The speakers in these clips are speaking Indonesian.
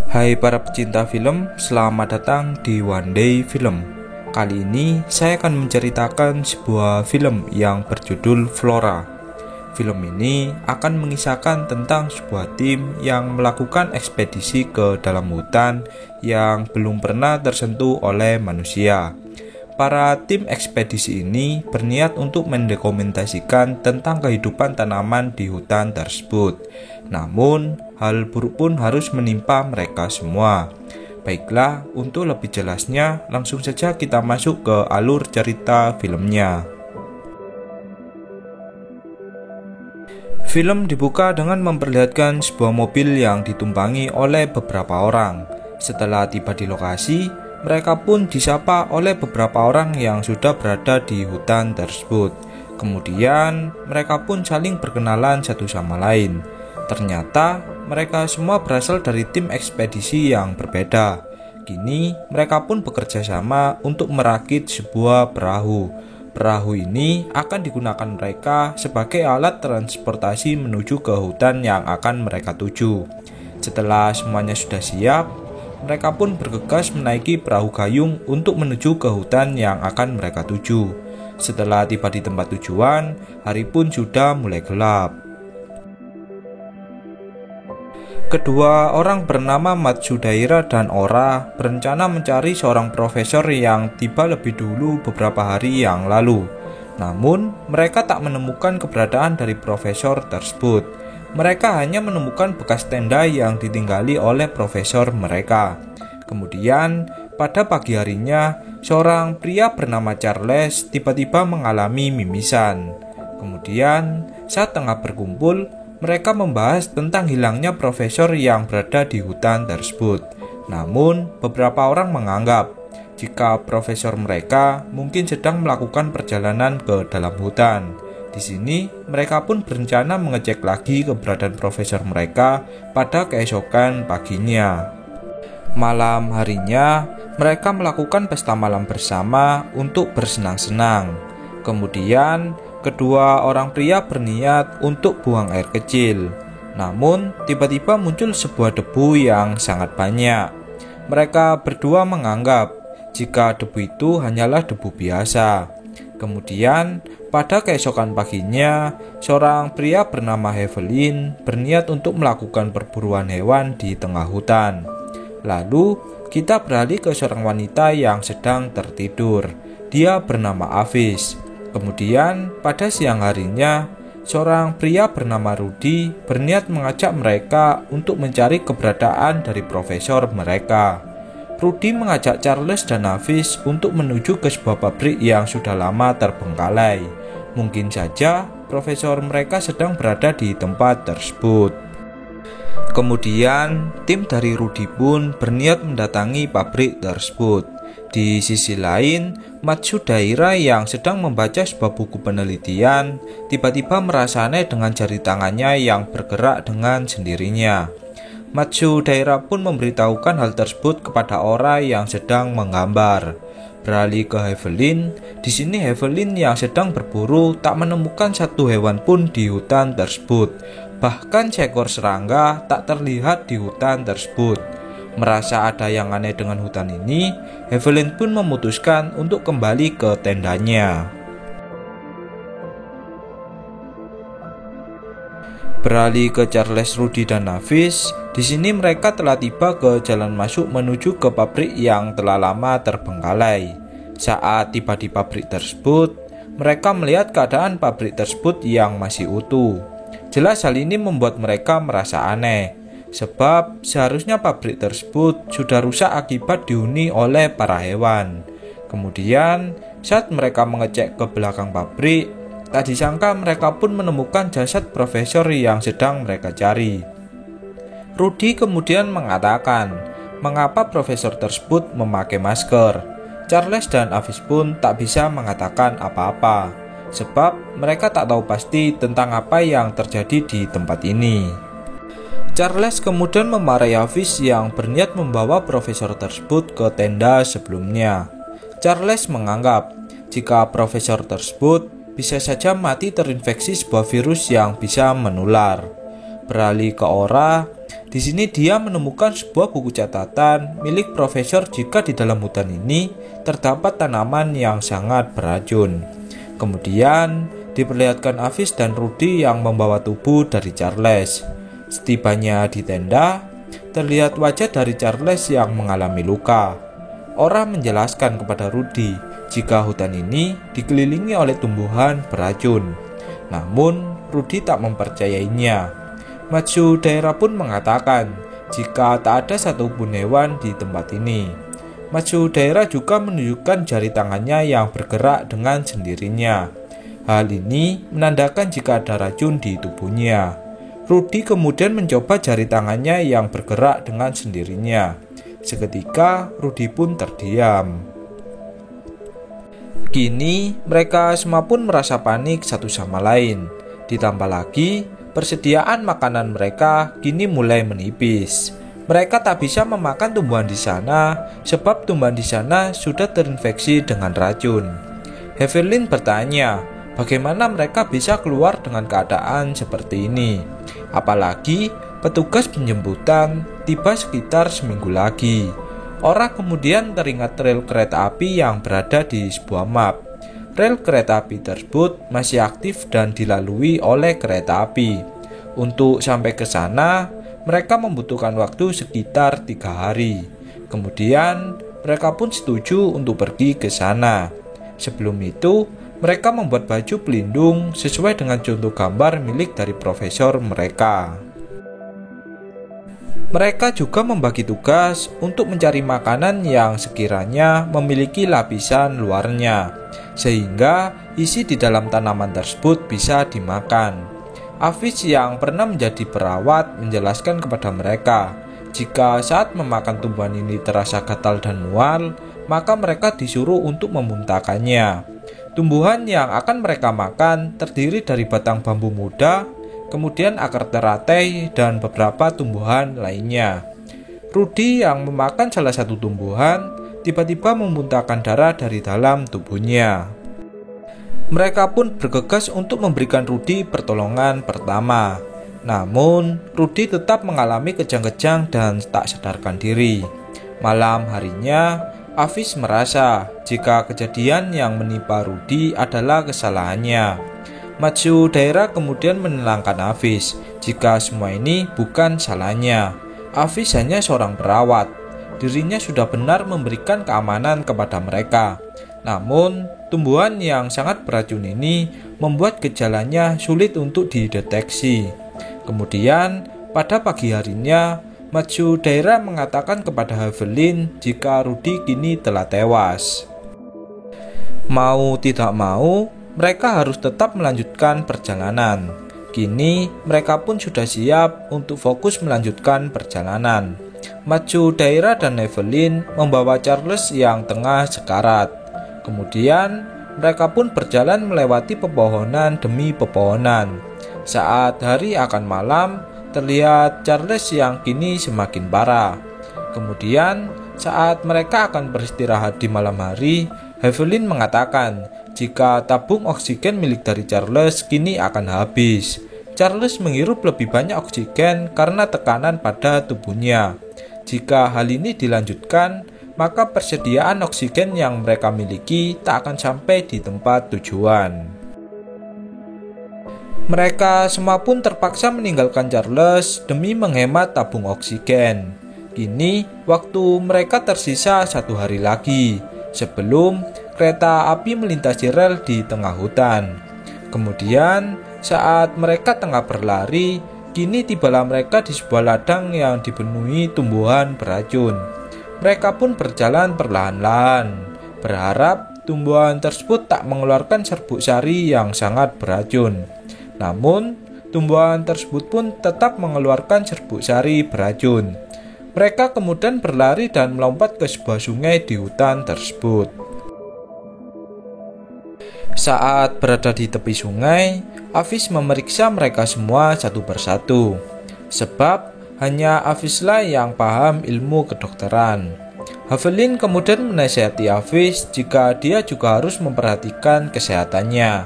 Hai para pecinta film, selamat datang di One Day Film. Kali ini saya akan menceritakan sebuah film yang berjudul Flora. Film ini akan mengisahkan tentang sebuah tim yang melakukan ekspedisi ke dalam hutan yang belum pernah tersentuh oleh manusia. Para tim ekspedisi ini berniat untuk mendokumentasikan tentang kehidupan tanaman di hutan tersebut. Namun, hal buruk pun harus menimpa mereka semua. Baiklah, untuk lebih jelasnya, langsung saja kita masuk ke alur cerita filmnya. Film dibuka dengan memperlihatkan sebuah mobil yang ditumpangi oleh beberapa orang. Setelah tiba di lokasi, mereka pun disapa oleh beberapa orang yang sudah berada di hutan tersebut. Kemudian, mereka pun saling berkenalan satu sama lain. Ternyata, mereka semua berasal dari tim ekspedisi yang berbeda. Kini, mereka pun bekerja sama untuk merakit sebuah perahu. Perahu ini akan digunakan mereka sebagai alat transportasi menuju ke hutan yang akan mereka tuju. Setelah semuanya sudah siap, mereka pun bergegas menaiki perahu gayung untuk menuju ke hutan yang akan mereka tuju. Setelah tiba di tempat tujuan, hari pun sudah mulai gelap. Kedua orang bernama Matsudaira dan Ora berencana mencari seorang profesor yang tiba lebih dulu beberapa hari yang lalu. Namun, mereka tak menemukan keberadaan dari profesor tersebut. Mereka hanya menemukan bekas tenda yang ditinggali oleh profesor mereka. Kemudian, pada pagi harinya, seorang pria bernama Charles tiba-tiba mengalami mimisan. Kemudian, saat tengah berkumpul, mereka membahas tentang hilangnya profesor yang berada di hutan tersebut. Namun, beberapa orang menganggap jika profesor mereka mungkin sedang melakukan perjalanan ke dalam hutan. Di sini, mereka pun berencana mengecek lagi keberadaan profesor mereka pada keesokan paginya. Malam harinya, mereka melakukan pesta malam bersama untuk bersenang-senang. Kemudian, kedua orang pria berniat untuk buang air kecil. Namun, tiba-tiba muncul sebuah debu yang sangat banyak. Mereka berdua menganggap jika debu itu hanyalah debu biasa. Kemudian, pada keesokan paginya, seorang pria bernama Evelyn berniat untuk melakukan perburuan hewan di tengah hutan. Lalu, kita beralih ke seorang wanita yang sedang tertidur. Dia bernama Avis. Kemudian, pada siang harinya, seorang pria bernama Rudy berniat mengajak mereka untuk mencari keberadaan dari profesor mereka. Rudy mengajak Charles dan Avis untuk menuju ke sebuah pabrik yang sudah lama terbengkalai. Mungkin saja profesor mereka sedang berada di tempat tersebut. Kemudian, tim dari Rudy pun berniat mendatangi pabrik tersebut. Di sisi lain, Matsudaira yang sedang membaca sebuah buku penelitian tiba-tiba merasa aneh dengan jari tangannya yang bergerak dengan sendirinya. Matsudaira pun memberitahukan hal tersebut kepada orang yang sedang menggambar. Beralih ke Evelyn, di sini Evelyn yang sedang berburu tak menemukan satu hewan pun di hutan tersebut. Bahkan seekor serangga tak terlihat di hutan tersebut. Merasa ada yang aneh dengan hutan ini, Evelyn pun memutuskan untuk kembali ke tendanya. Beralih ke Charles, Rudy, dan Avis, di sini mereka telah tiba ke jalan masuk menuju ke pabrik yang telah lama terbengkalai. Saat tiba di pabrik tersebut, mereka melihat keadaan pabrik tersebut yang masih utuh. Jelas hal ini membuat mereka merasa aneh, sebab seharusnya pabrik tersebut sudah rusak akibat dihuni oleh para hewan. Kemudian, saat mereka mengecek ke belakang pabrik, tak disangka mereka pun menemukan jasad profesor yang sedang mereka cari. Rudy kemudian mengatakan mengapa profesor tersebut memakai masker. Charles dan Avis pun tak bisa mengatakan apa-apa, sebab mereka tak tahu pasti tentang apa yang terjadi di tempat ini. Charles kemudian memarahi Avis yang berniat membawa profesor tersebut ke tenda sebelumnya. Charles menganggap jika profesor tersebut bisa saja mati terinfeksi sebuah virus yang bisa menular. Beralih ke Ora, di sini dia menemukan sebuah buku catatan milik profesor jika di dalam hutan ini terdapat tanaman yang sangat beracun. Kemudian diperlihatkan Avis dan Rudy yang membawa tubuh dari Charles. Setibanya di tenda, terlihat wajah dari Charles yang mengalami luka. Ora menjelaskan kepada Rudy jika hutan ini dikelilingi oleh tumbuhan beracun. Namun, Rudy tak mempercayainya. Matsudaira pun mengatakan jika tak ada satupun hewan di tempat ini. Matsudaira juga menunjukkan jari tangannya yang bergerak dengan sendirinya. Hal ini menandakan jika ada racun di tubuhnya. Rudy kemudian mencoba jari tangannya yang bergerak dengan sendirinya. Seketika Rudy pun terdiam. Kini mereka semua pun merasa panik satu sama lain. Ditambah lagi persediaan makanan mereka kini mulai menipis. Mereka tak bisa memakan tumbuhan di sana sebab tumbuhan di sana sudah terinfeksi dengan racun. Evelyn bertanya, bagaimana mereka bisa keluar dengan keadaan seperti ini? Apalagi petugas penjemputan tiba sekitar seminggu lagi. Ora kemudian teringat rel kereta api yang berada di sebuah map. Rel kereta api tersebut masih aktif dan dilalui oleh kereta api. Untuk sampai ke sana, mereka membutuhkan waktu sekitar 3 hari. Kemudian, mereka pun setuju untuk pergi ke sana. Sebelum itu, mereka membuat baju pelindung sesuai dengan contoh gambar milik dari profesor mereka. Mereka juga membagi tugas untuk mencari makanan yang sekiranya memiliki lapisan luarnya, sehingga isi di dalam tanaman tersebut bisa dimakan. Avis yang pernah menjadi perawat menjelaskan kepada mereka, jika saat memakan tumbuhan ini terasa gatal dan mual, maka mereka disuruh untuk memuntahkannya. Tumbuhan yang akan mereka makan terdiri dari batang bambu muda, kemudian akar teratai, dan beberapa tumbuhan lainnya. Rudy yang memakan salah satu tumbuhan tiba-tiba memuntahkan darah dari dalam tubuhnya. Mereka pun bergegas untuk memberikan Rudy pertolongan pertama. Namun, Rudy tetap mengalami kejang-kejang dan tak sadarkan diri. Malam harinya, Avis merasa jika kejadian yang menimpa Rudy adalah kesalahannya. Matsudaira kemudian menenangkan Avis jika semua ini bukan salahnya. Avis hanya seorang perawat. Dirinya sudah benar memberikan keamanan kepada mereka. Namun, tumbuhan yang sangat beracun ini membuat gejalanya sulit untuk dideteksi. Kemudian, pada pagi harinya, Matsudaira mengatakan kepada Evelyn jika Rudy kini telah tewas. Mau tidak mau, mereka harus tetap melanjutkan perjalanan. Kini, mereka pun sudah siap untuk fokus melanjutkan perjalanan. Matsudaira dan Evelyn membawa Charles yang tengah sekarat. Kemudian, mereka pun berjalan melewati pepohonan demi pepohonan. Saat hari akan malam, terlihat Charles yang kini semakin parah. Kemudian, saat mereka akan beristirahat di malam hari, Evelyn mengatakan jika tabung oksigen milik dari Charles kini akan habis. Charles menghirup lebih banyak oksigen karena tekanan pada tubuhnya. Jika hal ini dilanjutkan, maka persediaan oksigen yang mereka miliki tak akan sampai di tempat tujuan. Mereka semua pun terpaksa meninggalkan Charles demi menghemat tabung oksigen. Kini, waktu mereka tersisa 1 hari lagi, sebelum kereta api melintasi rel di tengah hutan. Kemudian, saat mereka tengah berlari, kini tibalah mereka di sebuah ladang yang dipenuhi tumbuhan beracun. Mereka pun berjalan perlahan-lahan, berharap tumbuhan tersebut tak mengeluarkan serbuk sari yang sangat beracun. Namun, tumbuhan tersebut pun tetap mengeluarkan serbuk sari beracun. Mereka kemudian berlari dan melompat ke sebuah sungai di hutan tersebut. Saat berada di tepi sungai, Hafiz memeriksa mereka semua satu persatu, sebab hanya Hafizlah yang paham ilmu kedokteran. Havelin kemudian menasihati Hafiz jika dia juga harus memperhatikan kesehatannya.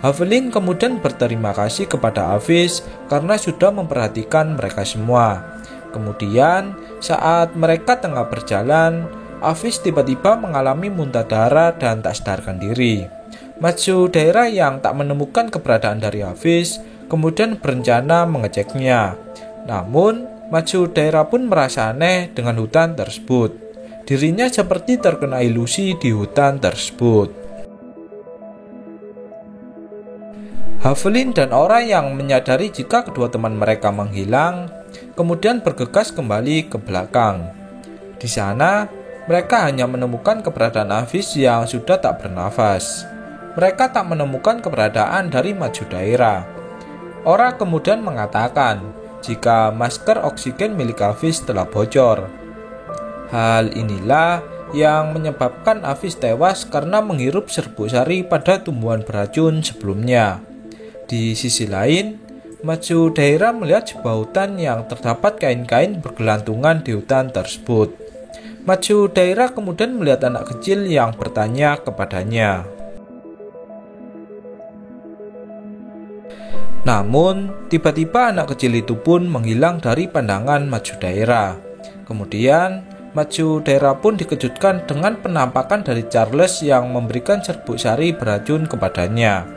Havelin kemudian berterima kasih kepada Hafiz karena sudah memperhatikan mereka semua. Kemudian saat mereka tengah berjalan, Hafiz tiba-tiba mengalami muntah darah dan tak sadarkan diri. Maju daerah yang tak menemukan keberadaan dari Hafiz kemudian berencana mengeceknya. Namun, Maju daerah pun merasa aneh dengan hutan tersebut. Dirinya seperti terkena ilusi di hutan tersebut. Havelin dan Ora yang menyadari jika kedua teman mereka menghilang, kemudian bergegas kembali ke belakang. Di sana, mereka hanya menemukan keberadaan Hafiz yang sudah tak bernafas. Mereka tak menemukan keberadaan dari Maju daerah. Ora kemudian mengatakan jika masker oksigen milik Hafiz telah bocor. Hal inilah yang menyebabkan Hafiz tewas karena menghirup serbuk sari pada tumbuhan beracun sebelumnya. Di sisi lain, Maju daerah melihat sebuah hutan yang terdapat kain-kain bergelantungan di hutan tersebut. Maju daerah kemudian melihat anak kecil yang bertanya kepadanya. Namun, tiba-tiba anak kecil itu pun menghilang dari pandangan Maju daerah. Kemudian, Maju daerah pun dikejutkan dengan penampakan dari Charles yang memberikan serbuk sari beracun kepadanya.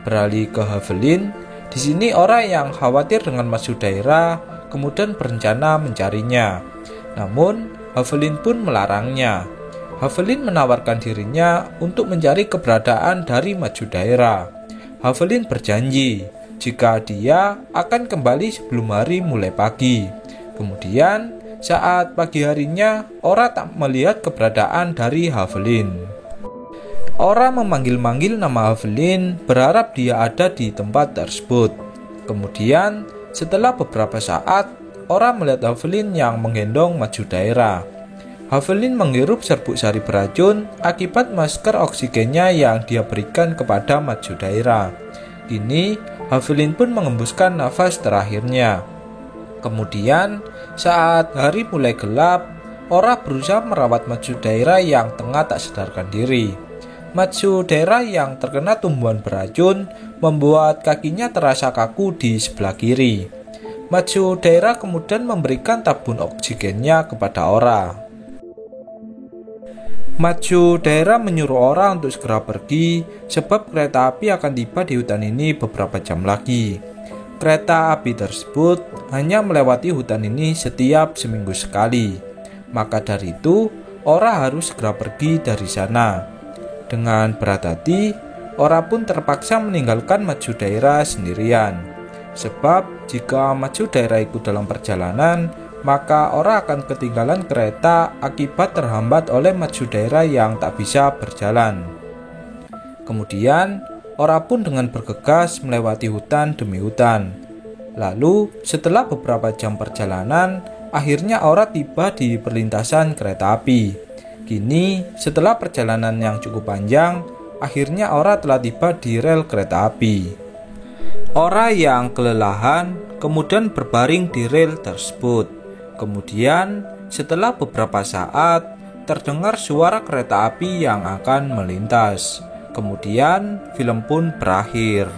Beralih ke Havelin, di sini orang yang khawatir dengan Maju daerah kemudian berencana mencarinya. Namun, Havelin pun melarangnya. Havelin menawarkan dirinya untuk mencari keberadaan dari Maju daerah. Havelin berjanji jika dia akan kembali sebelum hari mulai pagi. Kemudian, saat pagi harinya, Ora tak melihat keberadaan dari Havelin. Ora memanggil-manggil nama Havelin, berharap dia ada di tempat tersebut. Kemudian, setelah beberapa saat, Ora melihat Havelin yang menggendong Maju daerah. Havelin menghirup serbuk sari beracun akibat masker oksigennya yang dia berikan kepada Maju daerah. Kini, Havelin pun mengembuskan nafas terakhirnya. Kemudian, saat hari mulai gelap, Ora berusaha merawat Maju daerah yang tengah tak sadarkan diri. Maju daerah yang terkena tumbuhan beracun membuat kakinya terasa kaku di sebelah kiri. Maju daerah kemudian memberikan tabung oksigennya kepada Ora. Maju daerah menyuruh Ora untuk segera pergi sebab kereta api akan tiba di hutan ini beberapa jam lagi. Kereta api tersebut hanya melewati hutan ini setiap seminggu sekali. Maka dari itu, Ora harus segera pergi dari sana. Dengan berat hati, Ora pun terpaksa meninggalkan Maju daerah sendirian. Sebab jika Maju daerah ikut dalam perjalanan, maka Ora akan ketinggalan kereta akibat terhambat oleh Maju daerah yang tak bisa berjalan. Kemudian, Ora pun dengan bergegas melewati hutan demi hutan. Lalu, setelah beberapa jam perjalanan, akhirnya Ora tiba di perlintasan kereta api. Kini, setelah perjalanan yang cukup panjang, akhirnya Ora telah tiba di rel kereta api. Ora yang kelelahan kemudian berbaring di rel tersebut. Kemudian, setelah beberapa saat, terdengar suara kereta api yang akan melintas. Kemudian, film pun berakhir.